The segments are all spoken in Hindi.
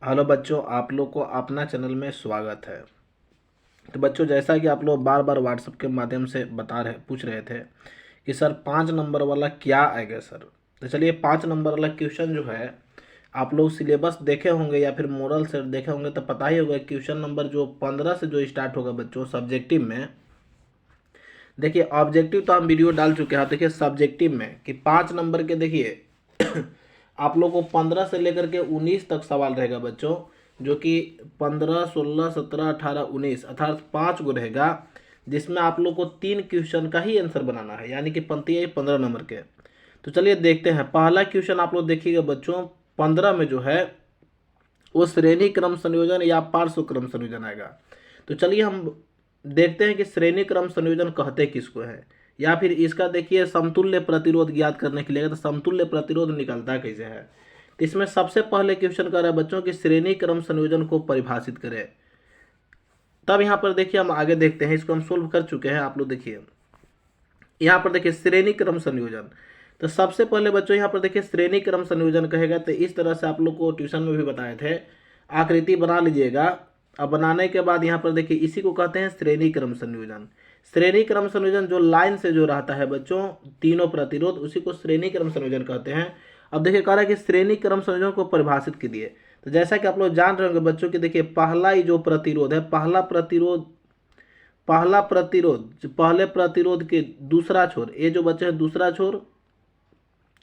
हेलो बच्चों, आप लोग को अपना चैनल में स्वागत है। तो बच्चों, जैसा कि आप लोग बार बार व्हाट्सएप के माध्यम से पूछ रहे थे कि सर 5 नंबर वाला क्या आएगा सर। तो चलिए 5 नंबर वाला क्वेश्चन जो है, आप लोग सिलेबस देखे होंगे या फिर मोरल से देखे होंगे तो पता ही होगा। क्वेश्चन नंबर जो 15 से जो स्टार्ट होगा बच्चों सब्जेक्टिव में। देखिए ऑब्जेक्टिव तो हम वीडियो डाल चुके हैं। देखिए सब्जेक्टिव में कि 5 नंबर के देखिए आप लोग को 15 से लेकर के 19 तक सवाल रहेगा बच्चों, जो कि 15, 16, 17, 18, 19 अर्थात 5 गो रहेगा, जिसमें आप लोग को 3 क्वेश्चन का ही आंसर बनाना है, यानी कि पंक्ति 15 नंबर के। तो चलिए देखते हैं। पहला क्वेश्चन आप लोग देखिएगा बच्चों, 15 में जो है वो श्रेणी क्रम संयोजन या पार्श्व क्रम संयोजन आएगा। तो चलिए हम देखते हैं कि श्रेणी क्रम संयोजन कहते किसको है, या फिर इसका देखिए समतुल्य प्रतिरोध ज्ञात करने के लिए तो समतुल्य प्रतिरोध निकलता कैसे है। तो इसमें सबसे पहले क्वेश्चन कर रहा है बच्चों कि श्रेणी क्रम संयोजन को परिभाषित करें। तब यहाँ पर देखिए हम आगे देखते हैं, इसको हम सोल्व कर चुके हैं। आप लोग देखिए यहाँ पर देखिए श्रेणी क्रम संयोजन। तो सबसे पहले बच्चों यहाँ पर देखिए श्रेणी क्रम संयोजन कहेगा तो इस तरह से आप लोग को ट्यूशन में भी बताए थे। आकृति बना लीजिएगा। अब बनाने के बाद यहाँ पर देखिए इसी को कहते हैं श्रेणी क्रम संयोजन। श्रेणी क्रम संयोजन जो लाइन से जो रहता है बच्चों तीनों प्रतिरोध, उसी को श्रेणी क्रम संयोजन कहते हैं। अब देखिए कह रहा है कि श्रेणी क्रम संयोजन को परिभाषित कीजिए। तो जैसा कि आप लोग जान रहे होंगे बच्चों कि देखिए पहला ही जो प्रतिरोध है, पहला प्रतिरोध पहले प्रतिरोध के दूसरा छोर, ये जो बच्चे हैं दूसरा छोर,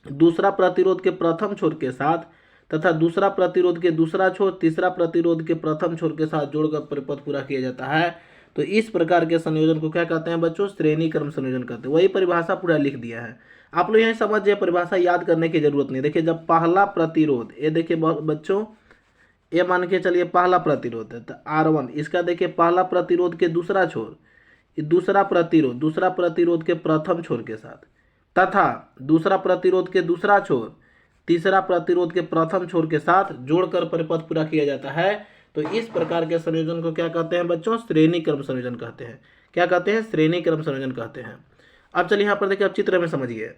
दूसरा प्रतिरोध के प्रथम छोर के साथ तथा दूसरा प्रतिरोध के दूसरा छोर तीसरा प्रतिरोध के प्रथम छोर के साथ जोड़कर परिपथ पूरा किया जाता है। तो इस प्रकार के संयोजन को क्या कहते हैं बच्चों? श्रेणी क्रम संयोजन कहते हैं। वही परिभाषा पूरा लिख दिया है। आप लोग यही समझ जाइए, परिभाषा याद करने की जरूरत नहीं। देखिए जब पहला प्रतिरोध, ये देखिए बच्चों ये मान के चलिए पहला प्रतिरोध है तो R1, इसका देखिए पहला प्रतिरोध के दूसरा छोर, दूसरा प्रतिरोध के प्रथम छोर के साथ तथा दूसरा प्रतिरोध के दूसरा छोर तीसरा प्रतिरोध के प्रथम छोर के साथ जोड़कर परिपथ पूरा किया जाता है। तो इस प्रकार के संयोजन को क्या कहते हैं बच्चों? श्रेणी क्रम संयोजन कहते हैं। क्या कहते हैं? श्रेणी क्रम संयोजन कहते हैं। अब चलिए यहाँ पर देखिए, अब चित्र में समझिए।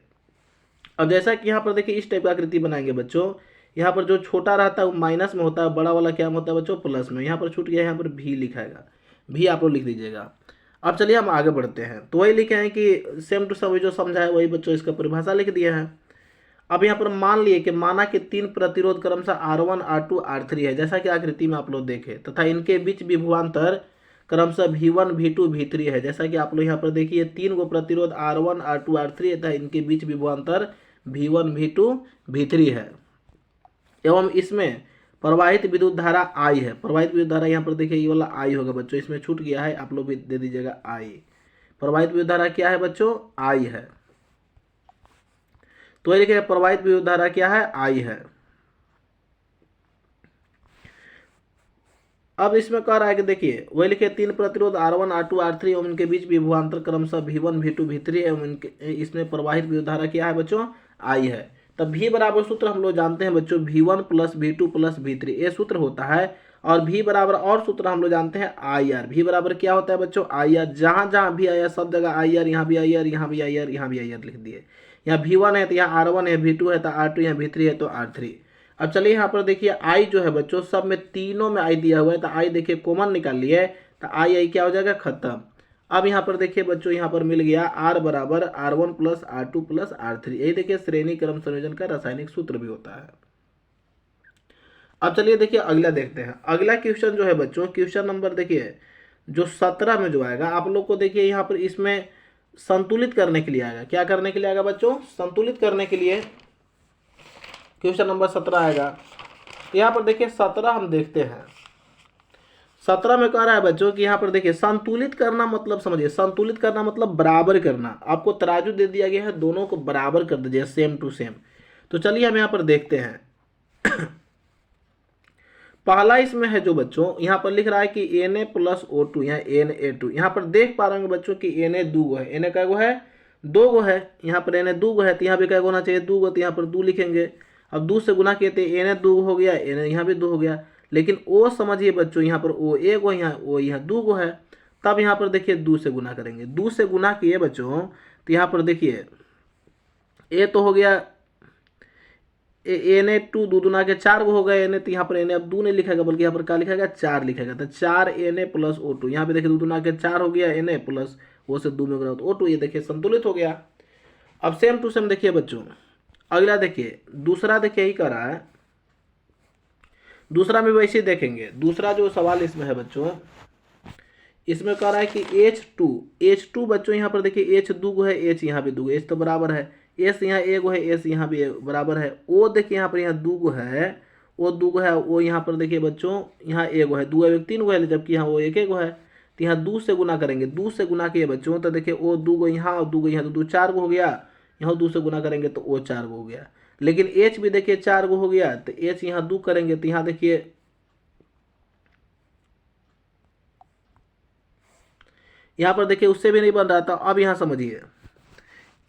अब जैसा कि यहाँ पर देखिए इस टाइप की आकृति बनाएंगे बच्चों। यहाँ पर जो छोटा रहता है वो माइनस में होता है, बड़ा वाला क्या में होता है बच्चों? प्लस में। यहाँ पर छूट गया, यहाँ पर भी लिखाएगा, भी आप लोग लिख दीजिएगा। अब चलिए हम आगे बढ़ते हैं। तो वही लिखे हैं कि सेम टू सेम जो समझा है वही बच्चों इसका परिभाषा लिख दिया है। अब यहाँ पर मान लिए कि माना कि 3 प्रतिरोध क्रमशः R1, R2, R3 है, जैसा कि आकृति में आप लोग देखे, तथा इनके बीच विभवांतर क्रमशः V1, V2, V3 है, जैसा कि आप लोग यहाँ पर देखिए 3 गो प्रतिरोध R1, R2, R3 है तथा इनके बीच विभवांतर V1, V2, V3 है। एवं इसमें प्रवाहित विद्युत धारा I है। प्रवाहित विद्युत धारा यहाँ पर देखिए ये वाला I होगा बच्चों, इसमें छूट गया है, आप लोग भी दे दीजिएगा I। प्रवाहित विद्युत धारा क्या है बच्चों? I है। तो ये लिखे प्रवाहित विद्युत धारा क्या है? I है। अब इसमें कह रहा है कि देखिए वही लिखे 3 प्रतिरोध R1, R2, R3 एवं इनके बीच विभवांतर क्रमशः V1, V2, V3 एवं इनके इसमें प्रवाहित विद्युत धारा क्या है बच्चों? I है। तब V बराबर सूत्र हम लोग जानते हैं बच्चों, V1 plus V2 plus V3, ये सूत्र होता है। और V बराबर और सूत्र हम लोग जानते हैं IR। V बराबर क्या होता है बच्चों? IR। जहां जहां भी आया सब जगह IR, यहाँ भी IR, यहाँ भी IR, यहाँ भी IR लिख दिए। यहाँ V1 है तो यहाँ R1 है, V2 है तो R2, यहाँ V3 है तो R3। अब चलिए यहाँ पर देखिए I जो है बच्चों सब में तीनों में I दिया हुआ है, तो I देखिए कॉमन निकाल लिए तो I क्या हो जाएगा? खत्म। अब यहाँ पर देखिए बच्चों यहाँ पर मिल गया R बराबर R1 plus R2 plus R3। यही देखिए श्रेणी क्रम संयोजन का रासायनिक सूत्र भी होता है। अब चलिए देखिए अगला देखते हैं। अगला क्वेश्चन जो है बच्चों, क्वेश्चन नंबर देखिए जो 17 में जो आएगा आप लोग को देखिए यहाँ पर इसमें संतुलित करने के लिए आएगा। क्या करने के लिए आएगा बच्चों? संतुलित करने के लिए क्वेश्चन नंबर 17 आएगा। यहाँ पर देखिए 17 हम देखते हैं। 17 में कह रहा है बच्चों कि यहाँ पर देखिए संतुलित करना मतलब समझिए, संतुलित करना मतलब बराबर करना। आपको तराजू दे दिया गया है, दोनों को बराबर कर दीजिए, सेम टू सेम। तो चलिए हम यहाँ पर देखते हैं। पहला इसमें है जो बच्चों यहाँ पर लिख रहा है कि Na प्लस O2, यहाँ Na2। यहाँ पर देख पा रहे होंगे बच्चों कि Na 2 गो है। Na कै गो है? 2 गो है। यहाँ पर Na 2 गो है तो यहाँ भी कै गो होना चाहिए? 2 गो। तो यहाँ पर 2 लिखेंगे। अब 2 से गुना किए थे Na 2 हो गया, Na यहाँ भी 2 हो गया। लेकिन O समझिए बच्चों यहाँ पर O 1 गो, यहाँ O यहाँ 2 गो है। तब यहाँ पर देखिए 2 से गुना करेंगे। 2 से गुना किए बच्चों तो यहाँ पर देखिए A तो हो गया Na2 दो दूना के 4 हो गए Na, तो यहाँ पर Na अब 2 नहीं लिखेगा बल्कि यहाँ पर क्या लिखेगा 4 लिखेगा। तो 4 Na प्लस O2, यहाँ पे देखिए दो दूना के 4 हो गया Na प्लस वो से 2 में गुना तो O2, ये देखिए संतुलित हो गया। अब सेम टू सेम देखिए बच्चों, अगला देखिए दूसरा, देखिए यही कर रहा है, दूसरा में वैसे ही देखेंगे। दूसरा जो सवाल इसमें है बच्चों, इसमें कह रहा है कि H2 बच्चों यहाँ पर देखिए H दो है, H यहाँ भी दो, H तो बराबर है, S यहाँ एगो है, S यहाँ भी बराबर है। O देखिए यहाँ पर यहाँ दो है, O दो है, O यहाँ पर देखिए बच्चों यहाँ एगो है, दो है तीन गो है, जबकि यहाँ वो एक एगो है। तो यहाँ दो से गुना करेंगे, दो से गुना किए बच्चों तो देखिए O दो गो यहाँ और दो गो यहाँ, तो दो चार गो हो गया, यहाँ दो से गुना करेंगे तो O चार गो हो गया। लेकिन H भी देखिए चार गो हो गया, तो H यहाँ दो करेंगे तो यहाँ देखिए यहाँ पर देखिए उससे भी नहीं बन रहा था। अब यहाँ समझिए,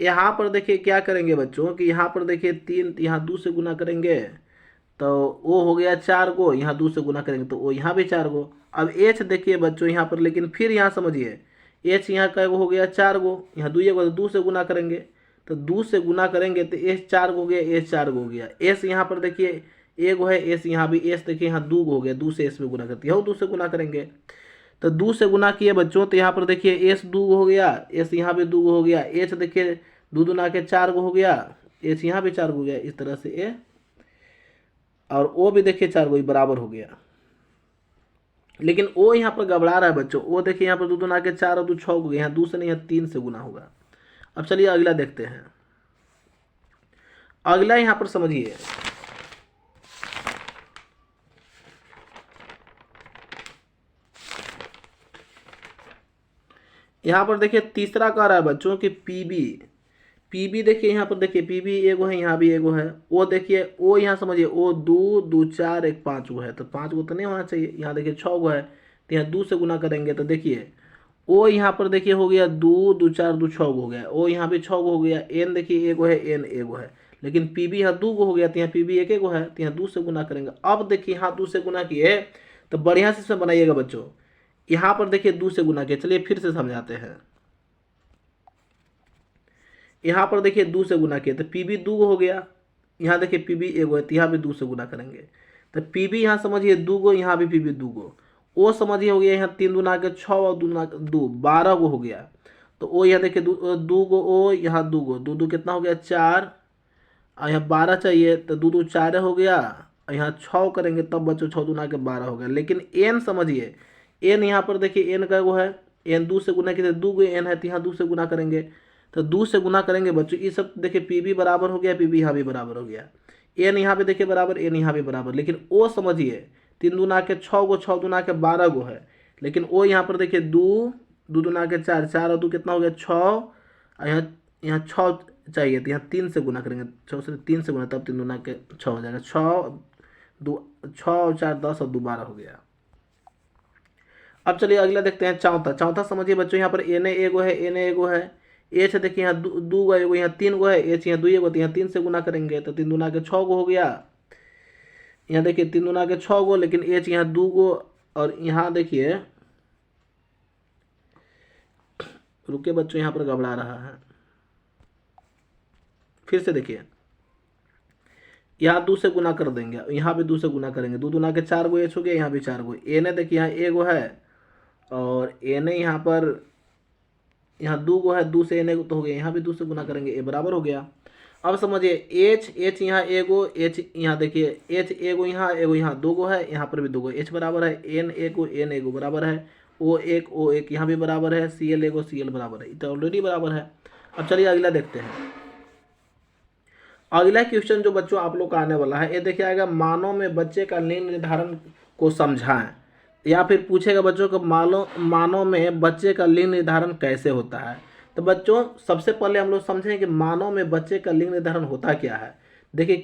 यहाँ पर देखिए क्या करेंगे बच्चों कि यहाँ पर देखिए 3, यहाँ 2 से गुना करेंगे तो वो हो गया 4 गो, यहाँ 2 से गुना करेंगे तो वो यहाँ भी 4 गो। अब H देखिए बच्चों यहाँ पर, लेकिन फिर यहाँ समझिए H यहाँ का हो गया 4 गो, यहाँ 2 गो, तो 2 से गुना करेंगे, तो 2 से गुना करेंगे तो H 4 गो हो गया, H 4 गो हो गया। S यहाँ पर देखिए एगो है, S यहाँ भी S देखिए यहाँ 2 गो हो गया, 2 से S में गुना करते हैं, 2 से गुना करेंगे तो 2 से गुना किए बच्चों, तो यहाँ पर देखिए S 2 हो गया, S यहाँ भी 2 हो गया, H देखिए 2 दूना के 4 गो हो गया, H यहाँ भी 4 गो हो गया, इस तरह से A और O भी देखिए 4 गो बराबर हो गया। लेकिन O यहाँ पर गड़बड़ा रहा है बच्चों, O देखिए यहाँ पर 2 दूना के 4 और 2 6 हो गए, यहाँ 2 से नहीं, यहाँ 3 से गुना होगा। अब चलिए अगला देखते हैं। अगला यहाँ पर समझिए, यहाँ पर देखिए तीसरा कह रहा है बच्चों कि पीबी देखिए यहाँ पर देखिए पीबी एगो है, यहाँ भी एगो है। ओ देखिए ओ यहाँ समझिए ओ 2 2 4 1 5 गो है, तो 5 गो तो नहीं होना चाहिए, यहाँ देखिए 6 गो है, तो यहाँ 2 से गुना करेंगे तो देखिए ओ यहाँ पर देखिए हो गया 2 2 4 2 6 गो हो गया, ओ यहाँ भी 6 गो हो गया। एन देखिए एगो है, एन एगो है, लेकिन पीबी यहाँ 2 गो हो गया, तो यहाँ पीबी एक एगो है, तो यहाँ 2 से गुना करेंगे। अब देखिए यहाँ 2 से गुना किए तो बढ़िया से इसमें बनाइएगा बच्चों। यहाँ पर देखिए 2 से गुना किया, चलिए फिर से समझाते हैं। यहाँ पर देखिए 2 से गुना किया तो पीबी 2 हो गया, यहाँ देखिए पीबी एगो है, तो यहाँ भी 2 से गुना करेंगे तो पीबी यहाँ समझिए 2 गो, यहाँ भी पीबी 2 गो। ओ समझिए हो गया यहाँ 3 दूना के 6 और 2 12 गो हो गया। तो ओ यहाँ देखिए 2 गो ओ, यहाँ 2 गो, 2 2 कितना हो गया 4, और यहाँ 12 चाहिए तो 2 2 4 हो गया, और यहाँ 6 करेंगे तब बच्चों 6 दूना के 12 हो गया। लेकिन एन समझिए, एन यहाँ पर देखिए एन का वो है, एन 2 से गुना किया 2 गो एन है, तो यहाँ 2 से गुना करेंगे, तो 2 से गुना करेंगे बच्चों। ये सब देखिए पीबी बराबर हो गया, पीबी यहाँ भी बराबर हो गया, एन यहाँ पे देखिए बराबर, एन यहाँ भी बराबर। लेकिन ओ समझिए 3 दूना के 6 गो, 6 दूना के 12 गो है, लेकिन ओ यहाँ पर देखिए 2 2 दूना के 4, 4 और 2 कितना हो गया 6, और यहाँ 6 चाहिए, तो यहाँ 3 से गुना करेंगे, 6 से 3 से गुना तब 3 दूना के 6 हो जाएगा, 6 और 4 10 और 2 12 हो गया। अब चलिए अगला देखते हैं चौथा समझिए बच्चों, यहाँ पर एन एगो है, एन एगो है, एच देखिए यहाँ 2 गो एगो, यहाँ 3 गो है, एच यहाँ 2 एगो, तो यहाँ 3 से गुना करेंगे तो 3 दूना के 6 गो हो गया, यहाँ देखिए 3 दूना के 6 गो, लेकिन एच यहाँ 2 गो, और यहाँ देखिए रुके बच्चों यहाँ पर घबरा रहा है, फिर से देखिए यहाँ 2 से गुना कर देंगे, यहाँ भी 2 से गुना करेंगे, 2 दूना के 4 गो एच हो गया, यहाँ भी 4 गो, एन देखिए यहाँ एगो है, और एन यहाँ पर यहाँ 2 गो है, 2 से एन तो हो गया, यहाँ भी 2 से गुना करेंगे, ए बराबर हो गया। अब समझिए एच यहाँ एगो, एच यहाँ देखिए एच एगो यहाँ 2 गो है, यहाँ पर भी 2 गो, एच बराबर है, एन एगो बराबर है, ओ एक यहाँ भी बराबर है, सी एल एगो सी एल बराबर है, तो ऑलरेडी बराबर है। अब चलिए अगला देखते हैं। अगला क्वेश्चन जो बच्चों आप लोग का आने वाला है, ये देखिए आएगा मानों में बच्चे का लिंग निर्धारण को समझाएं, या फिर पूछेगा बच्चों को मानों में बच्चे का लिंग निर्धारण कैसे होता है। तो बच्चों सबसे पहले हम लोग समझें कि मानव में बच्चे का लिंग निर्धारण होता क्या है। देखिए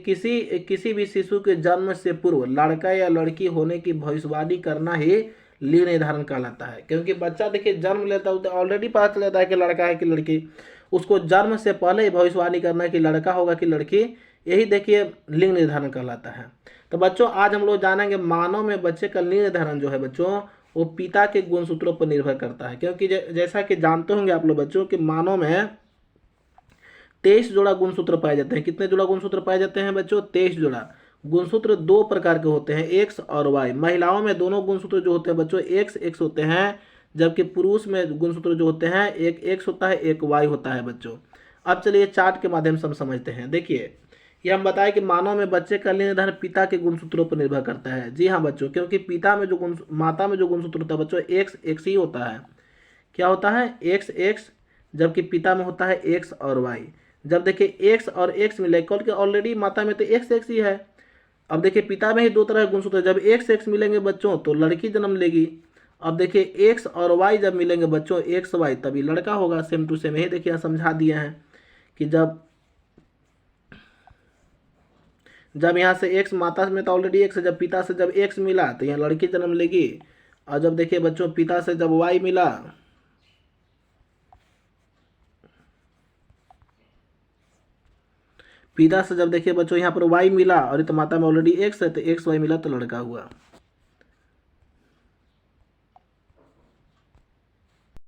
किसी भी शिशु के जन्म से पूर्व लड़का या लड़की होने की भविष्यवाणी करना ही लिंग निर्धारण कहलाता है, क्योंकि बच्चा देखिए जन्म लेता है तो ऑलरेडी पता चल जाता है कि लड़का है कि लड़की, उसको जन्म से पहले ही भविष्यवाणी करना है कि लड़का होगा कि लड़की, यही देखिए लिंग निर्धारण कहलाता है। तो बच्चों आज हम लोग जानेंगे मानव में बच्चे का लिंग निर्धारण जो है बच्चों वो पिता के गुणसूत्रों पर निर्भर करता है, क्योंकि जैसा कि जानते होंगे आप लोग बच्चों कि मानव में 23 जोड़ा गुणसूत्र पाए जाते हैं। कितने जोड़ा गुणसूत्र पाए जाते हैं बच्चों? 23 जोड़ा। गुणसूत्र दो प्रकार के होते हैं, एक्स और वाई। महिलाओं में दोनों गुणसूत्र जो होते हैं बच्चों एक्स एक्स होते हैं, जबकि पुरुष में गुणसूत्र जो होते हैं एक एक्स होता है एक वाई होता है बच्चों। अब चलिए चार्ट के माध्यम से हम समझते हैं। देखिए ये हम बताएं कि मानव में बच्चे का लिंग निर्धारण पिता के गुणसूत्रों पर निर्भर करता है। जी हाँ बच्चों, क्योंकि पिता में जो माता में जो गुणसूत्र होता है बच्चों एक्स एक्स ही होता है। क्या होता है? एक्स एक्स, जबकि पिता में होता है एक्स और वाई। जब देखिए एक्स और एक्स मिले, कल के ऑलरेडी माता में तो एक्स एक्स ही है। अब देखिए पिता में ही दो तरह के गुणसूत्र है, जब एक्स एक्स मिलेंगे बच्चों तो लड़की जन्म लेगी। अब देखिए एक्स और वाई जब मिलेंगे बच्चों एक्स वाई तभी लड़का होगा। सेम टू सेम, यही देखिए समझा दिए हैं कि जब यहाँ से एक्स माता में तो ऑलरेडी एक्स है, जब पिता से जब एक्स मिला तो यहाँ लड़की जन्म लेगी। और जब देखिए बच्चों पिता से जब वाई मिला, पिता से जब देखिए बच्चों यहाँ पर वाई मिला और ये तो माता में ऑलरेडी एक्स है तो एक्स वाई मिला तो लड़का हुआ।